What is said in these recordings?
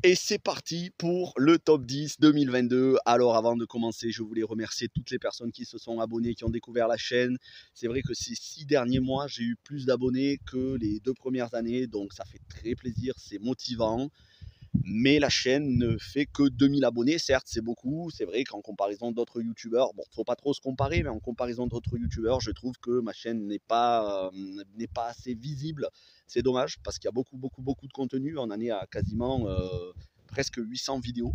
Et c'est parti pour le top 10 2022. Alors avant de commencer, je voulais remercier toutes les personnes qui se sont abonnées, qui ont découvert la chaîne. C'est vrai que ces 6 derniers mois, j'ai eu plus d'abonnés que les 2 premières années, donc ça fait très plaisir, c'est motivant. Mais la chaîne ne fait que 2000 abonnés, certes c'est beaucoup, c'est vrai qu'en comparaison d'autres youtubeurs, bon, faut pas trop se comparer, mais en comparaison d'autres youtubeurs, je trouve que ma chaîne n'est pas assez visible. C'est dommage parce qu'il y a beaucoup de contenu, on en est à quasiment presque 800 vidéos.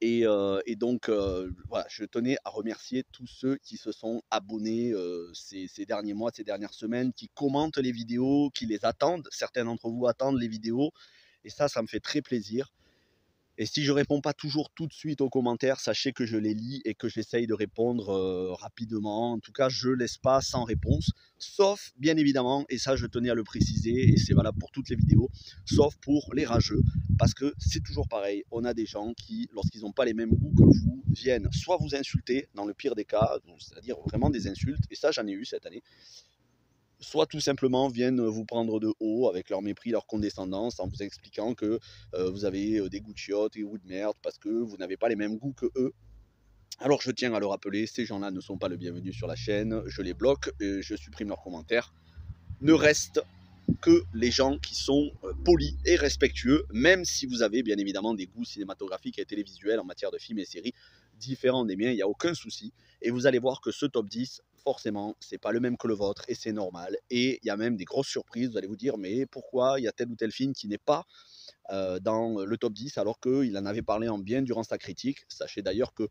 Et donc, voilà, je tenais à remercier tous ceux qui se sont abonnés ces derniers mois, ces dernières semaines, qui commentent les vidéos, qui les attendent. Certains d'entre vous attendent les vidéos. Et ça me fait très plaisir. Et si je ne réponds pas toujours tout de suite aux commentaires, sachez que je les lis et que j'essaye de répondre rapidement. En tout cas, je ne laisse pas sans réponse, sauf, bien évidemment, et ça je tenais à le préciser, et c'est valable pour toutes les vidéos, sauf pour les rageux, parce que c'est toujours pareil, on a des gens qui, lorsqu'ils n'ont pas les mêmes goûts que vous, viennent soit vous insulter, dans le pire des cas, c'est-à-dire vraiment des insultes, et ça j'en ai eu cette année, soit tout simplement viennent vous prendre de haut avec leur mépris, leur condescendance, en vous expliquant que vous avez des goûts de chiottes et des goûts de merde parce que vous n'avez pas les mêmes goûts que eux. Alors je tiens à le rappeler, ces gens-là ne sont pas le bienvenu sur la chaîne, je les bloque, je supprime leurs commentaires. Ne reste que les gens qui sont polis et respectueux, même si vous avez bien évidemment des goûts cinématographiques et télévisuels en matière de films et séries différents des miens, il n'y a aucun souci. Et vous allez voir que ce top 10, forcément, c'est pas le même que le vôtre et c'est normal. Et il y a même des grosses surprises, vous allez vous dire, mais pourquoi il y a tel ou tel film qui n'est pas dans le top 10 alors qu'il en avait parlé en bien durant sa critique. Sachez d'ailleurs que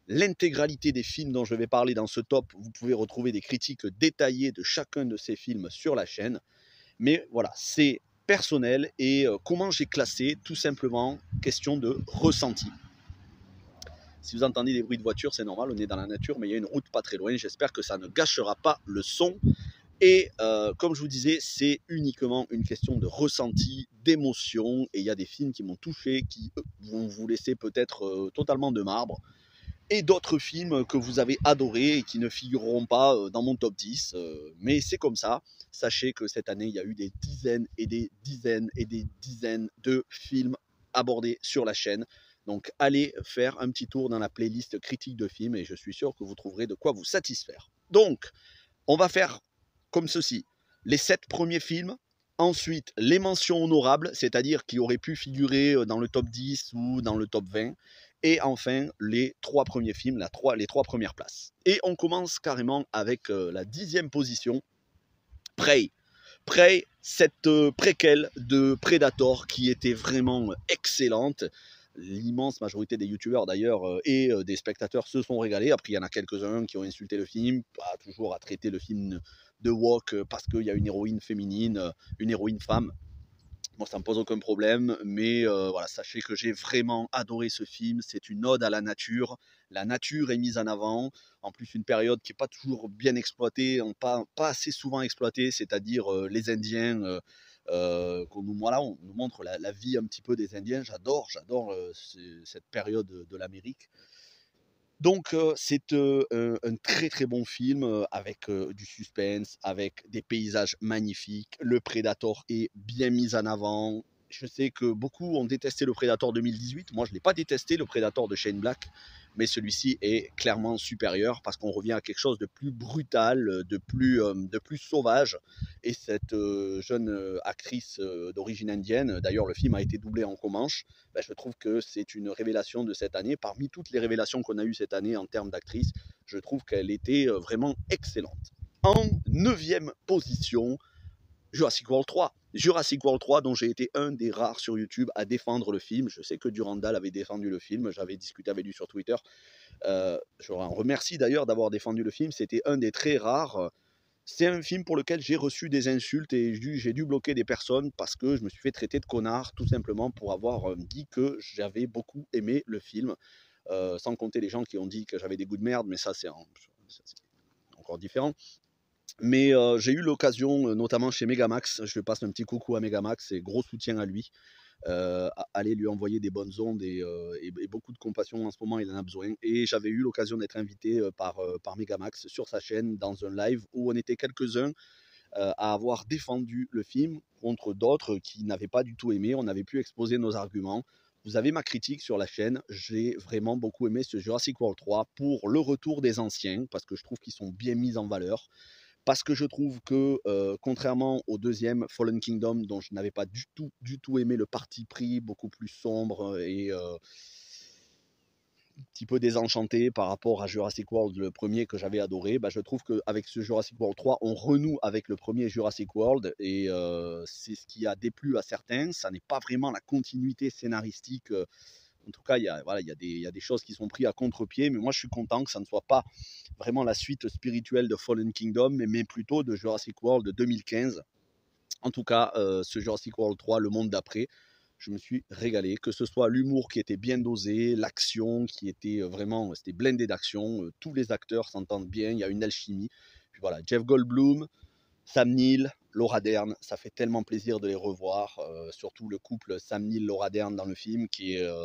l'intégralité des films dont je vais parler dans ce top, vous pouvez retrouver des critiques détaillées de chacun de ces films sur la chaîne. Mais voilà, c'est personnel et comment j'ai classé, tout simplement, question de ressenti. Si vous entendez des bruits de voiture, c'est normal, on est dans la nature, mais il y a une route pas très loin. J'espère que ça ne gâchera pas le son. Et comme je vous disais, c'est uniquement une question de ressenti, d'émotion. Et il y a des films qui m'ont touché, qui vont vous laisser peut-être totalement de marbre. Et d'autres films que vous avez adorés et qui ne figureront pas dans mon top 10. Mais c'est comme ça. Sachez que cette année, il y a eu des dizaines et des dizaines et des dizaines de films abordés sur la chaîne. Donc allez faire un petit tour dans la playlist critique de films et je suis sûr que vous trouverez de quoi vous satisfaire. Donc, on va faire comme ceci. Les 7 premiers films, ensuite les mentions honorables, c'est-à-dire qui auraient pu figurer dans le top 10 ou dans le top 20, et enfin les 3 premiers films, les 3 premières places. Et on commence carrément avec la 10e position, Prey. Prey, cette préquelle de Predator qui était vraiment excellente. L'immense majorité des youtubeurs d'ailleurs et des spectateurs se sont régalés. Après, il y en a quelques-uns qui ont insulté le film, pas toujours à traiter le film de woke parce qu'il y a une héroïne féminine, une héroïne femme. Moi, ça ne me pose aucun problème, mais voilà, sachez que j'ai vraiment adoré ce film. C'est une ode à la nature. La nature est mise en avant. En plus, une période qui n'est pas toujours bien exploitée, pas assez souvent exploitée, c'est-à-dire les Indiens. Voilà, on nous montre la vie un petit peu des Indiens. J'adore cette période de l'Amérique. Donc c'est un très bon film avec du suspense, avec des paysages magnifiques. Le Predator est bien mis en avant. Je sais que beaucoup ont détesté le Predator 2018. Moi, je ne l'ai pas détesté, le Predator de Shane Black. Mais celui-ci est clairement supérieur parce qu'on revient à quelque chose de plus brutal, de plus sauvage. Et cette jeune actrice d'origine indienne, d'ailleurs le film a été doublé en Comanche, ben, je trouve que c'est une révélation de cette année. Parmi toutes les révélations qu'on a eues cette année en termes d'actrice, je trouve qu'elle était vraiment excellente. En 9e position, Jurassic World 3. Jurassic World 3, dont j'ai été un des rares sur YouTube à défendre le film. Je sais que Durandal avait défendu le film, j'avais discuté avec lui sur Twitter. Je le remercie d'ailleurs d'avoir défendu le film, c'était un des très rares. C'est un film pour lequel j'ai reçu des insultes et j'ai dû bloquer des personnes parce que je me suis fait traiter de connard, tout simplement pour avoir dit que j'avais beaucoup aimé le film. Sans compter les gens qui ont dit que j'avais des goûts de merde, mais ça c'est encore différent. Mais j'ai eu l'occasion, notamment chez Megamax, je passe un petit coucou à Megamax et gros soutien à lui. Aller lui envoyer des bonnes ondes et beaucoup de compassion en ce moment, il en a besoin. Et j'avais eu l'occasion d'être invité par Megamax sur sa chaîne dans un live où on était quelques-uns à avoir défendu le film contre d'autres qui n'avaient pas du tout aimé. On avait pu exposer nos arguments. Vous avez ma critique sur la chaîne. J'ai vraiment beaucoup aimé ce Jurassic World 3 pour le retour des anciens, parce que je trouve qu'ils sont bien mis en valeur. Parce que je trouve que, contrairement au deuxième Fallen Kingdom, dont je n'avais pas du tout aimé le parti pris, beaucoup plus sombre et un petit peu désenchanté par rapport à Jurassic World, le premier que j'avais adoré, bah, je trouve qu'avec ce Jurassic World 3, on renoue avec le premier Jurassic World et c'est ce qui a déplu à certains. Ça n'est pas vraiment la continuité scénaristique. En tout cas, voilà, il y a des choses qui sont prises à contre-pied, mais moi je suis content que ça ne soit pas vraiment la suite spirituelle de Fallen Kingdom, mais plutôt de Jurassic World de 2015. En tout cas, ce Jurassic World 3, le monde d'après, je me suis régalé, que ce soit l'humour qui était bien dosé, l'action qui était vraiment, c'était blindé d'action, tous les acteurs s'entendent bien, il y a une alchimie. Puis voilà, Jeff Goldblum, Sam Neill, Laura Dern, ça fait tellement plaisir de les revoir, surtout le couple Sam Neill, Laura Dern dans le film,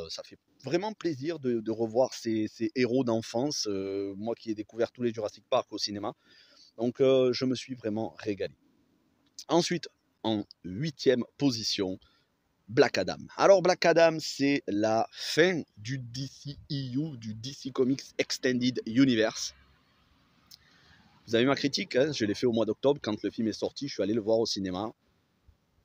ça fait vraiment plaisir de revoir ces héros d'enfance, moi qui ai découvert tous les Jurassic Park au cinéma, donc je me suis vraiment régalé. Ensuite, en 8e position, Black Adam. Alors Black Adam, c'est la fin du DCEU, du DC Comics Extended Universe. Vous avez ma critique, hein, je l'ai fait au mois d'octobre quand le film est sorti, je suis allé le voir au cinéma.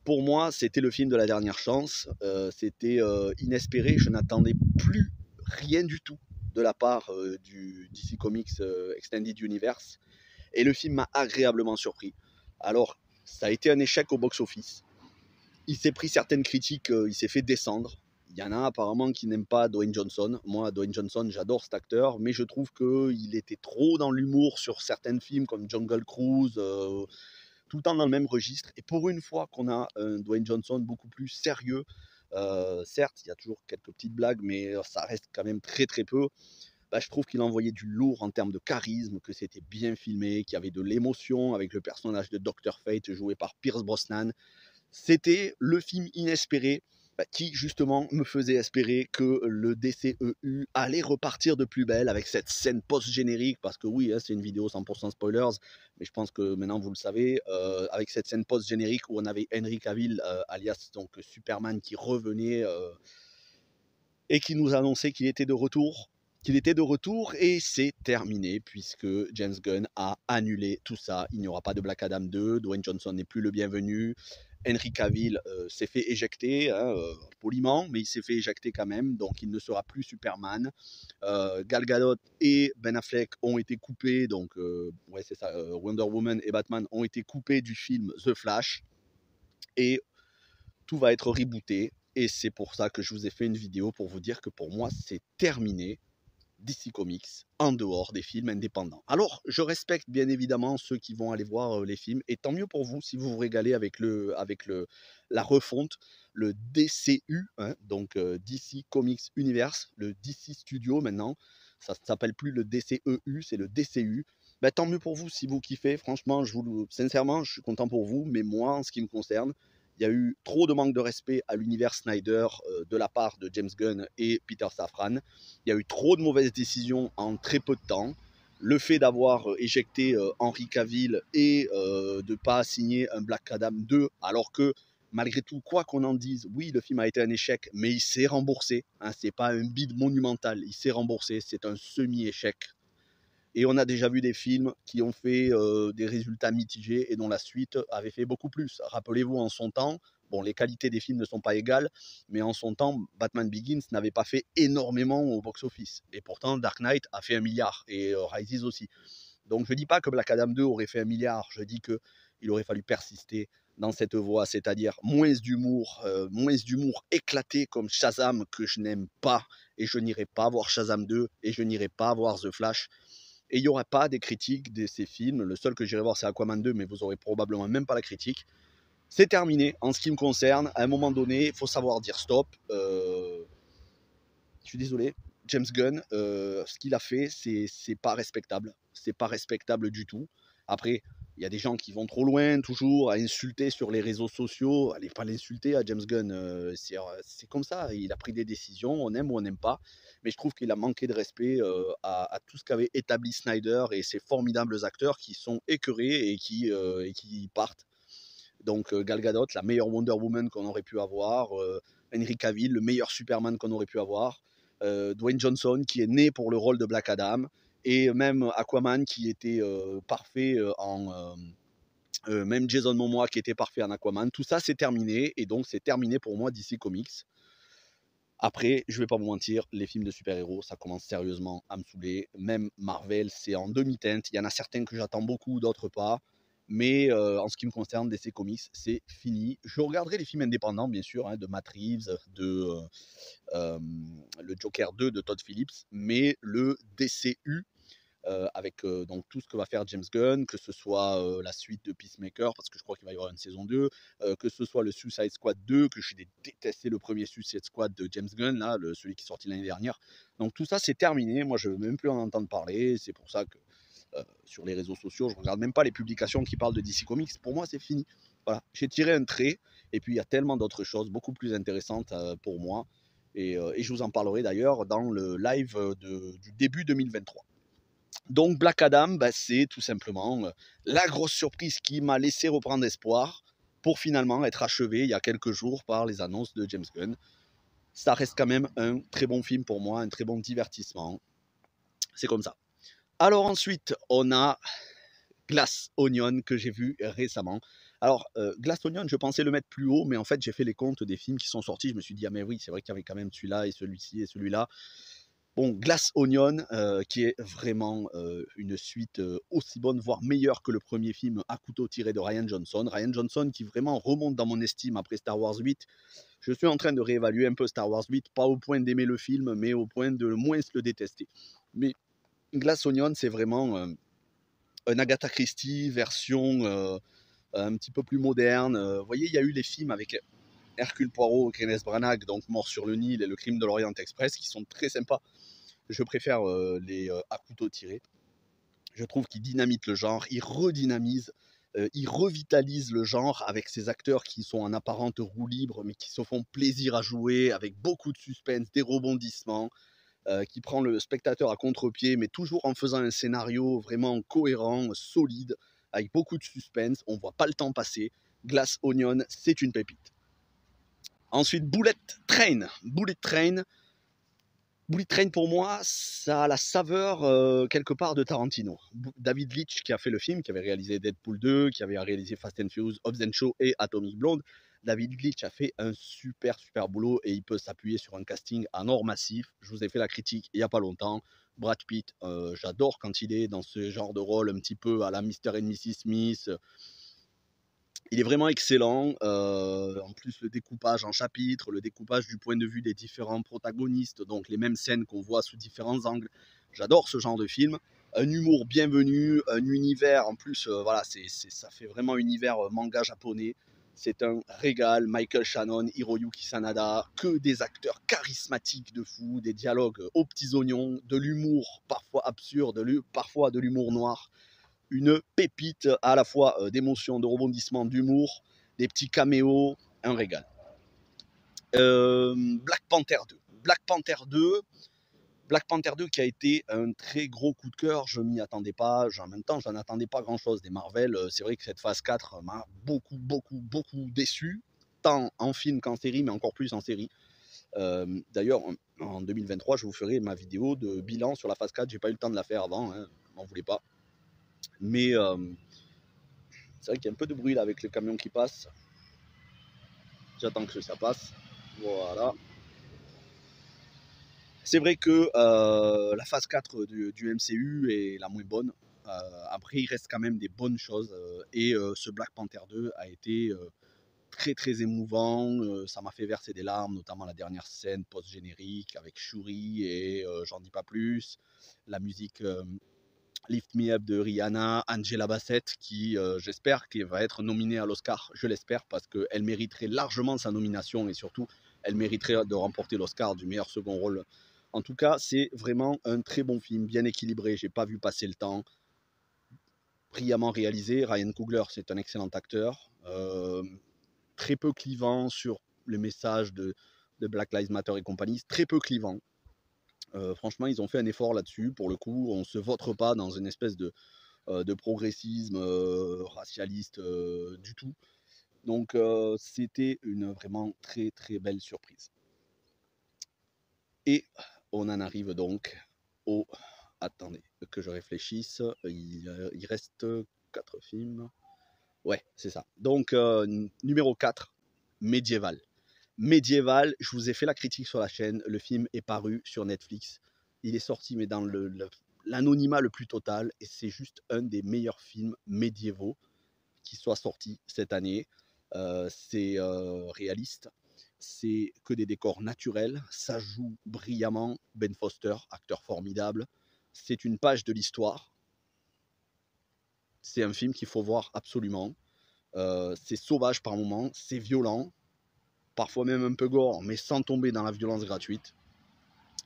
Pour moi, c'était le film de la dernière chance, c'était inespéré, je n'attendais plus rien du tout de la part du DC Comics Extended Universe, et le film m'a agréablement surpris. Alors, ça a été un échec au box-office. Il s'est pris certaines critiques, il s'est fait descendre. Il y en a apparemment qui n'aiment pas Dwayne Johnson. Moi, Dwayne Johnson, j'adore cet acteur, mais je trouve qu'il était trop dans l'humour sur certains films comme Jungle Cruise, tout le temps dans le même registre. Et pour une fois qu'on a un Dwayne Johnson beaucoup plus sérieux, certes, il y a toujours quelques petites blagues, mais ça reste quand même très très peu. Bah, je trouve qu'il envoyait du lourd en termes de charisme, que c'était bien filmé, qu'il y avait de l'émotion avec le personnage de Dr. Fate joué par Pierce Brosnan. C'était le film inespéré qui justement me faisait espérer que le DCEU allait repartir de plus belle avec cette scène post-générique, parce que oui, hein, c'est une vidéo 100% spoilers, mais je pense que maintenant vous le savez, avec cette scène post-générique où on avait Henry Cavill, alias donc Superman, qui revenait et qui nous annonçait qu'il était de retour. Et c'est terminé puisque James Gunn a annulé tout ça. Il n'y aura pas de Black Adam 2, Dwayne Johnson n'est plus le bienvenu, Henry Cavill s'est fait éjecter, hein, poliment, mais il s'est fait éjecter quand même, donc il ne sera plus Superman. Gal Gadot et Ben Affleck ont été coupés, donc ouais c'est ça, Wonder Woman et Batman ont été coupés du film The Flash, et tout va être rebooté. Et c'est pour ça que je vous ai fait une vidéo pour vous dire que pour moi c'est terminé DC Comics en dehors des films indépendants. Alors, je respecte bien évidemment ceux qui vont aller voir les films, et tant mieux pour vous si vous vous régalez avec la refonte, le DCU, hein, donc DC Comics Universe, le DC Studio maintenant. Ça ne s'appelle plus le DCEU, c'est le DCU. Ben, tant mieux pour vous si vous kiffez. Franchement, sincèrement, je suis content pour vous, mais moi, en ce qui me concerne, il y a eu trop de manque de respect à l'univers Snyder de la part de James Gunn et Peter Safran. Il y a eu trop de mauvaises décisions en très peu de temps. Le fait d'avoir éjecté Henry Cavill et de ne pas signer un Black Adam 2, alors que malgré tout, quoi qu'on en dise, oui, le film a été un échec, mais il s'est remboursé. Hein, c'est pas un bid monumental, il s'est remboursé, c'est un semi-échec. Et on a déjà vu des films qui ont fait des résultats mitigés et dont la suite avait fait beaucoup plus. Rappelez-vous, en son temps, bon, les qualités des films ne sont pas égales, mais en son temps, Batman Begins n'avait pas fait énormément au box-office. Et pourtant, Dark Knight a fait 1 milliard, et Rises aussi. Donc je ne dis pas que Black Adam 2 aurait fait 1 milliard, je dis qu'il aurait fallu persister dans cette voie, c'est-à-dire moins d'humour éclaté comme Shazam, que je n'aime pas, et je n'irai pas voir Shazam 2, et je n'irai pas voir The Flash. Et il n'y aura pas des critiques de ces films. Le seul que j'irai voir, c'est Aquaman 2, mais vous aurez probablement même pas la critique. C'est terminé en ce qui me concerne. À un moment donné, il faut savoir dire stop. Je suis désolé, James Gunn, ce qu'il a fait, c'est pas respectable. C'est pas respectable du tout. Après, Il y a des gens qui vont trop loin, toujours, à insulter sur les réseaux sociaux. Allez pas l'insulter à James Gunn, c'est comme ça. Il a pris des décisions, on aime ou on n'aime pas. Mais je trouve qu'il a manqué de respect à tout ce qu'avait établi Snyder et ses formidables acteurs qui sont écœurés et qui partent. Donc Gal Gadot, la meilleure Wonder Woman qu'on aurait pu avoir. Henry Cavill, le meilleur Superman qu'on aurait pu avoir. Dwayne Johnson, qui est né pour le rôle de Black Adam. Et même Aquaman, qui était parfait même Jason Momoa, qui était parfait en Aquaman. Tout ça, c'est terminé. Et donc, c'est terminé pour moi DC Comics. Après, je vais pas vous mentir, les films de super-héros, ça commence sérieusement à me saouler. Même Marvel, c'est en demi-teinte. Il y en a certains que j'attends beaucoup, d'autres pas. Mais en ce qui me concerne, DC Comics, c'est fini. Je regarderai les films indépendants, bien sûr, hein, de Matt Reeves, le Joker 2 de Todd Phillips, mais le DCU, avec donc tout ce que va faire James Gunn, que ce soit la suite de Peacemaker, parce que je crois qu'il va y avoir une saison 2, que ce soit le Suicide Squad 2, que j'ai détesté le premier Suicide Squad de James Gunn, là, celui qui est sorti l'année dernière. Donc tout ça, c'est terminé. Moi, je ne veux même plus en entendre parler. C'est pour ça que sur les réseaux sociaux, je ne regarde même pas les publications qui parlent de DC Comics. Pour moi, c'est fini. Voilà, j'ai tiré un trait. Et puis, il y a tellement d'autres choses beaucoup plus intéressantes pour moi. Et je vous en parlerai d'ailleurs dans le live du début 2023. Donc Black Adam, bah, c'est tout simplement la grosse surprise qui m'a laissé reprendre espoir pour finalement être achevé il y a quelques jours par les annonces de James Gunn. Ça reste quand même un très bon film pour moi, un très bon divertissement. C'est comme ça. Alors ensuite, on a Glass Onion que j'ai vu récemment. Alors, Glass Onion, je pensais le mettre plus haut, mais en fait, j'ai fait les comptes des films qui sont sortis. Je me suis dit, ah mais oui, c'est vrai qu'il y avait quand même celui-là et celui-ci et celui-là. Bon, Glass Onion, qui est vraiment une suite aussi bonne, voire meilleure que le premier film à couteau tiré de Rian Johnson. Rian Johnson qui vraiment remonte dans mon estime après Star Wars 8. Je suis en train de réévaluer un peu Star Wars 8, pas au point d'aimer le film, mais au point de moins le détester. Mais Glass Onion, c'est vraiment un Agatha Christie version un petit peu plus moderne. Vous voyez, il y a eu les films avec Hercule Poirot, Kenneth Branagh, donc Mort sur le Nil et Le Crime de l'Orient Express, qui sont très sympas. Je préfère les à couteau tiré. Je trouve qu'ils dynamitent le genre, ils redynamisent, ils revitalisent le genre avec ces acteurs qui sont en apparente roue libre, mais qui se font plaisir à jouer, avec beaucoup de suspense, des rebondissements, qui prend le spectateur à contre-pied, mais toujours en faisant un scénario vraiment cohérent, solide, avec beaucoup de suspense. On ne voit pas le temps passer. Glass Onion, c'est une pépite. Ensuite, Bullet Train. Bullet Train, pour moi, ça a la saveur quelque part de Tarantino. David Leitch, qui a fait le film, qui avait réalisé Deadpool 2, qui avait réalisé Fast and Furious, Hobbs and Shaw et Atomic Blonde. David Leitch a fait un super boulot et il peut s'appuyer sur un casting en or massif. Je vous ai fait la critique il n'y a pas longtemps. Brad Pitt, j'adore quand il est dans ce genre de rôle un petit peu à la Mr. and Mrs. Smith. Il est vraiment excellent. En plus, le découpage en chapitres, le découpage du point de vue des différents protagonistes, donc les mêmes scènes qu'on voit sous différents angles. J'adore ce genre de film. Un humour bienvenu, un univers, en plus, voilà, ça fait vraiment univers manga japonais. C'est un régal. Michael Shannon, Hiroyuki Sanada, que des acteurs charismatiques de fou, des dialogues aux petits oignons, de l'humour parfois absurde, parfois de l'humour noir. Une pépite à la fois d'émotion, de rebondissement, d'humour, des petits caméos, un régal. Black Panther 2. Black Panther 2 qui a été un très gros coup de cœur, je m'y attendais pas, en même temps j'en attendais pas grand chose des Marvel, c'est vrai que cette phase 4 m'a beaucoup déçu, tant en film qu'en série, mais encore plus en série. D'ailleurs en 2023 je vous ferai ma vidéo de bilan sur la phase 4, j'ai pas eu le temps de la faire avant, hein, m'en voulez pas. Mais c'est vrai qu'il y a un peu de bruit là avec le camion qui passe. J'attends que ça passe. Voilà. C'est vrai que la phase 4 du MCU est la moins bonne. Après, il reste quand même des bonnes choses. Et ce Black Panther 2 a été très émouvant. Ça m'a fait verser des larmes, notamment la dernière scène post-générique avec Shuri et j'en dis pas plus. La musique Lift Me Up de Rihanna, Angela Bassett, qui j'espère qu'elle va être nominée à l'Oscar. Je l'espère parce qu'elle mériterait largement sa nomination et surtout, elle mériterait de remporter l'Oscar du meilleur second rôle. En tout cas, c'est vraiment un très bon film, bien équilibré. J'ai pas vu passer le temps. brillamment réalisé. Ryan Coogler, c'est un excellent acteur, très peu clivant sur le message de Black Lives Matter et compagnie, très peu clivant. Franchement, ils ont fait un effort là-dessus. Pour le coup, on ne se vautre pas dans une espèce de progressisme racialiste du tout. Donc, c'était une vraiment très très belle surprise. Et on en arrive donc au... Attendez, que je réfléchisse. Il reste 4 films. Ouais, c'est ça. Donc, numéro 4, Médiéval. Médiéval, je vous ai fait la critique sur la chaîne. Le film est paru sur Netflix. Il est sorti, mais dans l'anonymat le plus total. Et c'est juste un des meilleurs films médiévaux qui soit sorti cette année. C'est réaliste. C'est que des décors naturels. Ça joue brillamment. Ben Foster, acteur formidable. C'est une page de l'histoire. C'est un film qu'il faut voir absolument. C'est sauvage par moments, c'est violent, parfois même un peu gore, mais sans tomber dans la violence gratuite.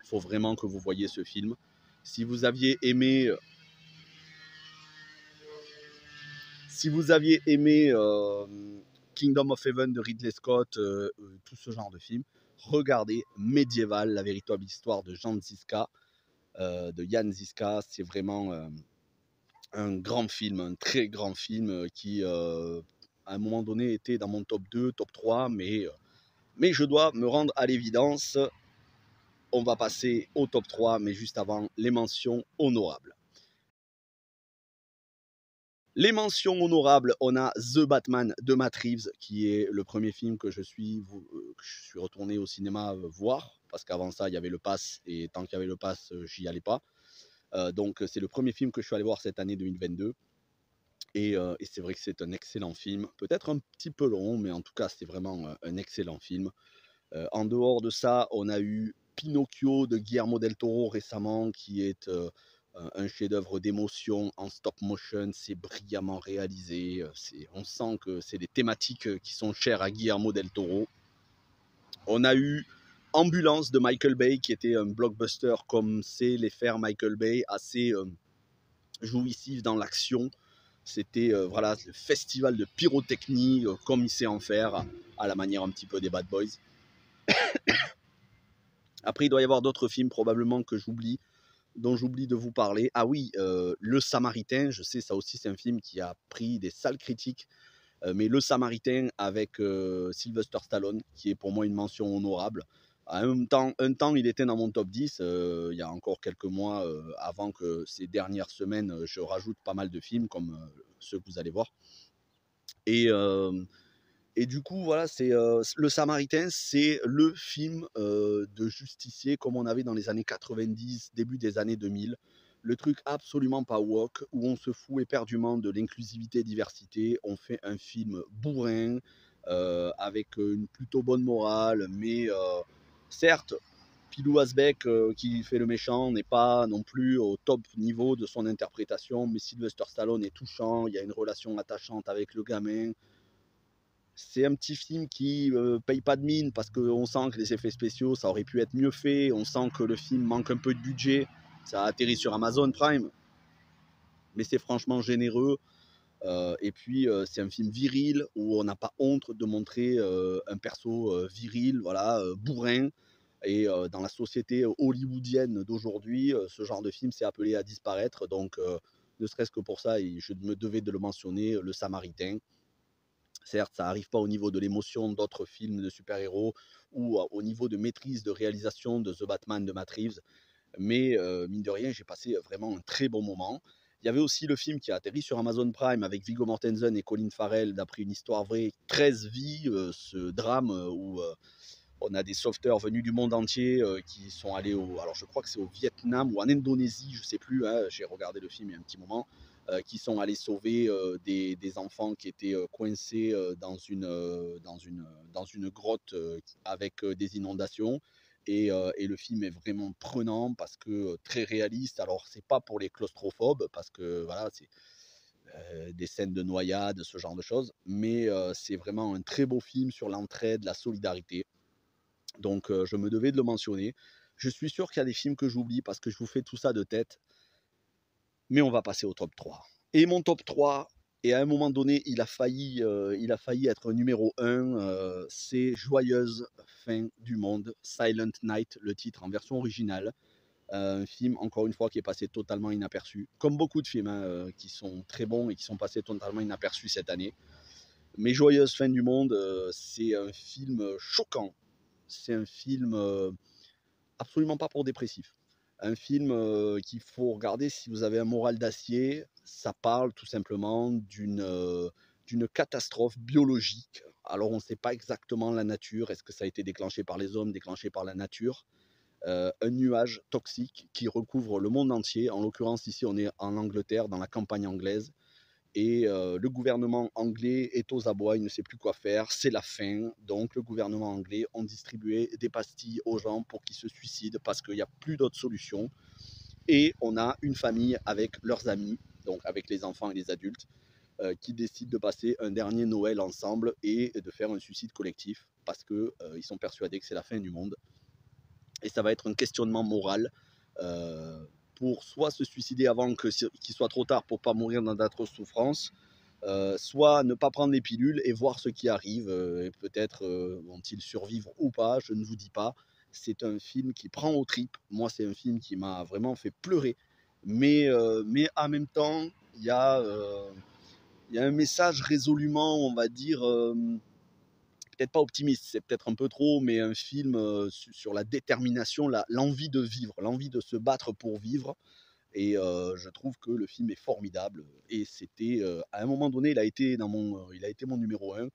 Il faut vraiment que vous voyiez ce film. Si vous aviez aimé, Kingdom of Heaven de Ridley Scott, tout ce genre de film, regardez Médiéval, la véritable histoire de Jan Žižka, de Jan Žižka. C'est vraiment un grand film, un très grand film qui, à un moment donné, était dans mon top 2, top 3, mais je dois me rendre à l'évidence. On va passer au top 3, mais juste avant, les mentions honorables. Les mentions honorables, on a The Batman de Matt Reeves, qui est le premier film que je suis retourné au cinéma voir, parce qu'avant ça, il y avait le pass, et tant qu'il y avait le pass, j'y allais pas. Donc c'est le premier film que je suis allé voir cette année 2022. Et c'est vrai que c'est un excellent film, peut-être un petit peu long, mais en tout cas, c'est vraiment un excellent film. En dehors de ça, on a eu Pinocchio de Guillermo del Toro récemment, qui est un chef-d'œuvre d'émotion en stop motion. C'est brillamment réalisé. On sent que c'est des thématiques qui sont chères à Guillermo del Toro. On a eu Ambulance de Michael Bay, qui était un blockbuster comme c'est les faire Michael Bay, assez jouissif dans l'action. C'était voilà, le festival de pyrotechnie, comme il sait en faire, à la manière un petit peu des Bad Boys. Après, il doit y avoir d'autres films probablement que j'oublie, dont j'oublie de vous parler. Ah oui, Le Samaritain, je sais, ça aussi c'est un film qui a pris des sales critiques, mais Le Samaritain avec Sylvester Stallone, qui est pour moi une mention honorable. À un temps, il était dans mon top 10, il y a encore quelques mois, avant que ces dernières semaines, je rajoute pas mal de films, comme ceux que vous allez voir. Et du coup, voilà, c'est Le Samaritain, c'est le film de justicier comme on avait dans les années 90, début des années 2000. Le truc absolument pas woke, où on se fout éperdument de l'inclusivité et diversité. On fait un film bourrin, avec une plutôt bonne morale, mais certes, Pilou Asbæk, qui fait le méchant, n'est pas non plus au top niveau de son interprétation, mais Sylvester Stallone est touchant, il y a une relation attachante avec le gamin. C'est un petit film qui paye pas de mine, parce qu'on sent que les effets spéciaux, ça aurait pu être mieux fait. On sent que le film manque un peu de budget. Ça a atterri sur Amazon Prime, mais c'est franchement généreux. Et puis, c'est un film viril, où on n'a pas honte de montrer un perso viril, voilà, bourrin. Et dans la société hollywoodienne d'aujourd'hui, ce genre de film s'est appelé à disparaître. Donc, ne serait-ce que pour ça, je me devais de le mentionner, Le Samaritain. Certes, ça n'arrive pas au niveau de l'émotion d'autres films de super-héros, ou au niveau de maîtrise de réalisation de The Batman de Matt Reeves, mais mine de rien, j'ai passé vraiment un très bon moment. Il y avait aussi le film qui a atterri sur Amazon Prime avec Viggo Mortensen et Colin Farrell, d'après une histoire vraie, 13 vies, ce drame où on a des sauveteurs venus du monde entier qui sont allés alors je crois que c'est au Vietnam ou en Indonésie, je ne sais plus, hein, j'ai regardé le film il y a un petit moment, qui sont allés sauver des enfants qui étaient coincés dans une grotte avec des inondations. Et le film est vraiment prenant, parce que très réaliste. Alors c'est pas pour les claustrophobes, parce que voilà, c'est des scènes de noyade, ce genre de choses, mais c'est vraiment un très beau film sur l'entraide, la solidarité. Donc je me devais de le mentionner. Je suis sûr qu'il y a des films que j'oublie, parce que je vous fais tout ça de tête. Mais on va passer au top 3. Et mon top 3, et à un moment donné, il a failli être numéro 1, c'est Joyeuse fin du monde, Silent Night, le titre en version originale. Un film, encore une fois, qui est passé totalement inaperçu, comme beaucoup de films hein, qui sont très bons et qui sont passés totalement inaperçus cette année. Mais Joyeuse fin du monde, c'est un film choquant. C'est un film absolument pas pour dépressif. Un film qu'il faut regarder si vous avez un moral d'acier. Ça parle tout simplement d'une catastrophe biologique. Alors on ne sait pas exactement la nature. Est-ce que ça a été déclenché par les hommes, déclenché par la nature? Un nuage toxique qui recouvre le monde entier. En l'occurrence, ici, on est en Angleterre, dans la campagne anglaise. Et le gouvernement anglais est aux abois, il ne sait plus quoi faire, c'est la fin. Donc le gouvernement anglais a distribué des pastilles aux gens pour qu'ils se suicident parce qu'il n'y a plus d'autre solution. Et on a une famille avec leurs amis, donc avec les enfants et les adultes, qui décident de passer un dernier Noël ensemble et de faire un suicide collectif parce qu'ils sont persuadés que c'est la fin du monde. Et ça va être un questionnement moral pour soit se suicider avant qu'il soit trop tard pour ne pas mourir dans d'atroces souffrances, soit ne pas prendre les pilules et voir ce qui arrive. Et peut-être vont-ils survivre ou pas, je ne vous dis pas. C'est un film qui prend aux tripes. Moi, c'est un film qui m'a vraiment fait pleurer. Mais en même temps, il y a un message résolument, on va dire, peut-être pas optimiste, c'est peut-être un peu trop, mais un film sur la détermination, l'envie de vivre, l'envie de se battre pour vivre. Et je trouve que le film est formidable. Et c'était, à un moment donné, il a été mon numéro 1.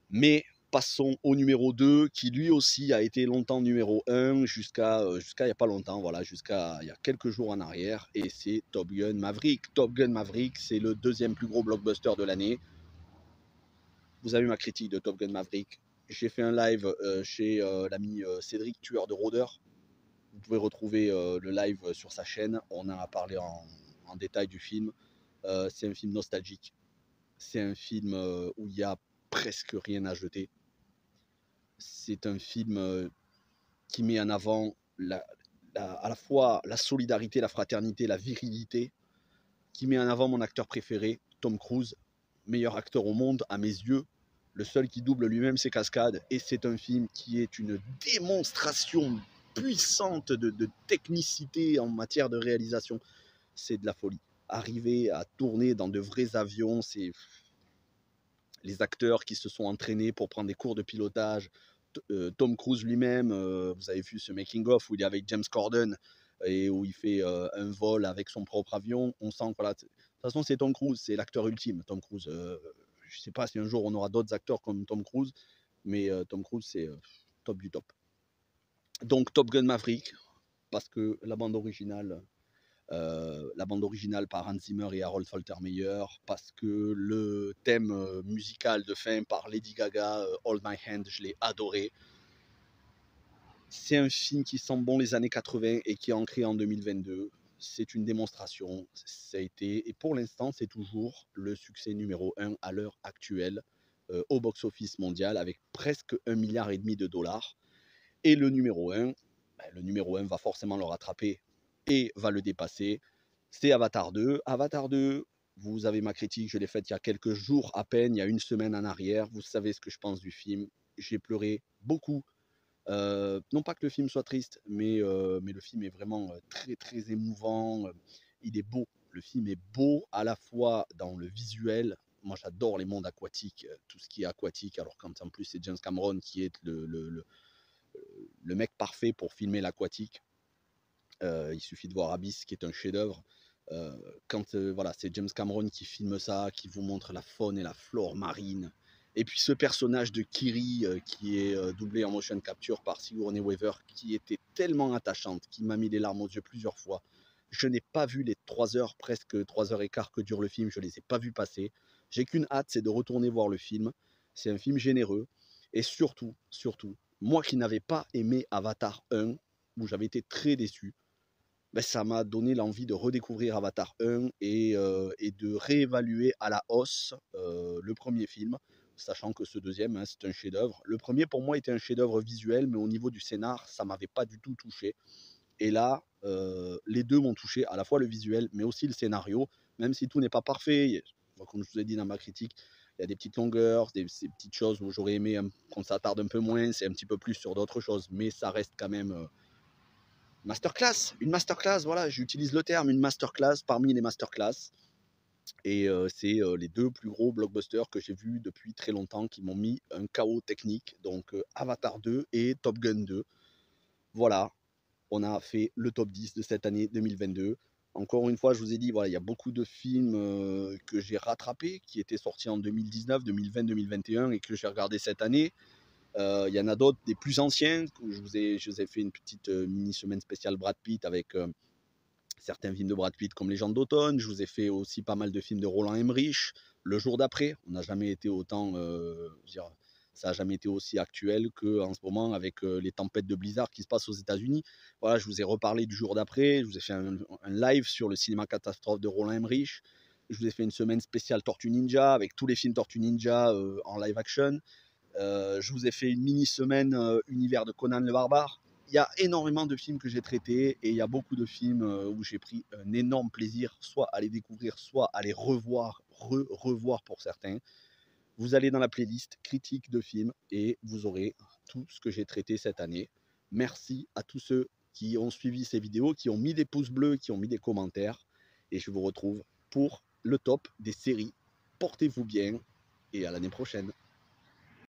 Mais passons au numéro 2, qui lui aussi a été longtemps numéro 1 jusqu'à il n'y a pas longtemps, voilà, jusqu'à il y a quelques jours en arrière. Et c'est Top Gun Maverick. Top Gun Maverick, c'est le deuxième plus gros blockbuster de l'année. Vous avez ma critique de Top Gun Maverick. J'ai fait un live chez l'ami Cédric, tueur de rôdeurs. Vous pouvez retrouver le live sur sa chaîne. On en a parlé en détail du film. C'est un film nostalgique. C'est un film où il y a presque rien à jeter. C'est un film qui met en avant à la fois la solidarité, la fraternité, la virilité, qui met en avant mon acteur préféré, Tom Cruise, meilleur acteur au monde à mes yeux, le seul qui double lui-même ses cascades. Et c'est un film qui est une démonstration puissante de technicité en matière de réalisation. C'est de la folie. Arriver à tourner dans de vrais avions, c'est les acteurs qui se sont entraînés pour prendre des cours de pilotage. Tom Cruise lui-même, vous avez vu ce making-of où il est avec James Corden et où il fait un vol avec son propre avion. On sent que voilà, de toute façon, c'est Tom Cruise, c'est l'acteur ultime. Tom Cruise, je ne sais pas si un jour on aura d'autres acteurs comme Tom Cruise, mais Tom Cruise, c'est top du top. Donc Top Gun Maverick, parce que la bande originale par Hans Zimmer et Harold Faltermeyer, parce que le thème musical de fin par Lady Gaga, Hold My Hand, je l'ai adoré. C'est un film qui sent bon les années 80 et qui est ancré en 2022. C'est une démonstration. Ça a été, et pour l'instant, c'est toujours le succès numéro 1 à l'heure actuelle au box-office mondial avec presque 1,5 milliard de dollars. Et le numéro 1 va forcément le rattraper et va le dépasser. C'est Avatar 2. Avatar 2, vous avez ma critique, je l'ai faite il y a quelques jours à peine, il y a une semaine en arrière. Vous savez ce que je pense du film. J'ai pleuré beaucoup. Non pas que le film soit triste, mais le film est vraiment très très émouvant. Il est beau. Le film est beau à la fois dans le visuel. Moi j'adore les mondes aquatiques, tout ce qui est aquatique. Alors quand en plus c'est James Cameron qui est le mec parfait pour filmer l'aquatique. Il suffit de voir Abyss qui est un chef-d'œuvre. Quand voilà, c'est James Cameron qui filme ça, qui vous montre la faune et la flore marine. Et puis ce personnage de Kiri qui est doublé en motion capture par Sigourney Weaver, qui était tellement attachante, qui m'a mis les larmes aux yeux plusieurs fois. Je n'ai pas vu les 3 heures, presque 3 heures et quart que dure le film, je ne les ai pas vus passer. J'ai qu'une hâte, c'est de retourner voir le film. C'est un film généreux. Et surtout, moi qui n'avais pas aimé Avatar 1, où j'avais été très déçu, ben, ça m'a donné l'envie de redécouvrir Avatar 1 et de réévaluer à la hausse le premier film, sachant que ce deuxième, hein, c'est un chef-d'œuvre. Le premier, pour moi, était un chef-d'œuvre visuel, mais au niveau du scénar, ça ne m'avait pas du tout touché. Et là, les deux m'ont touché, à la fois le visuel, mais aussi le scénario, même si tout n'est pas parfait, comme je vous ai dit dans ma critique, il y a des petites longueurs, ces petites choses où j'aurais aimé qu'on s'attarde un peu moins, c'est un petit peu plus sur d'autres choses, mais ça reste quand même une masterclass, voilà, j'utilise le terme, une masterclass parmi les masterclass. Et c'est les 2 plus gros blockbusters que j'ai vus depuis très longtemps qui m'ont mis un chaos technique, donc Avatar 2 et Top Gun 2. Voilà, on a fait le top 10 de cette année 2022. Encore une fois, je vous ai dit, voilà, il y a beaucoup de films que j'ai rattrapés, qui étaient sortis en 2019, 2020, 2021 et que j'ai regardé cette année. Il y en a d'autres, des plus anciens, que je vous ai fait une petite mini-semaine spéciale Brad Pitt avec certains films de Brad Pitt comme Les gens d'automne. Je vous ai fait aussi pas mal de films de Roland Emmerich. Le jour d'après, on n'a jamais été autant, ça n'a jamais été aussi actuel qu'en ce moment avec les tempêtes de blizzard qui se passent aux États-Unis. Voilà, je vous ai reparlé du jour d'après. Je vous ai fait un live sur le cinéma catastrophe de Roland Emmerich. Je vous ai fait une semaine spéciale Tortue Ninja avec tous les films Tortue Ninja en live action. Je vous ai fait une mini-semaine univers de Conan le Barbare. Il y a énormément de films que j'ai traités et il y a beaucoup de films où j'ai pris un énorme plaisir, soit à les découvrir, soit à les revoir, revoir pour certains. Vous allez dans la playlist critique de films et vous aurez tout ce que j'ai traité cette année. Merci à tous ceux qui ont suivi ces vidéos, qui ont mis des pouces bleus, qui ont mis des commentaires. Et je vous retrouve pour le top des séries. Portez-vous bien et à l'année prochaine.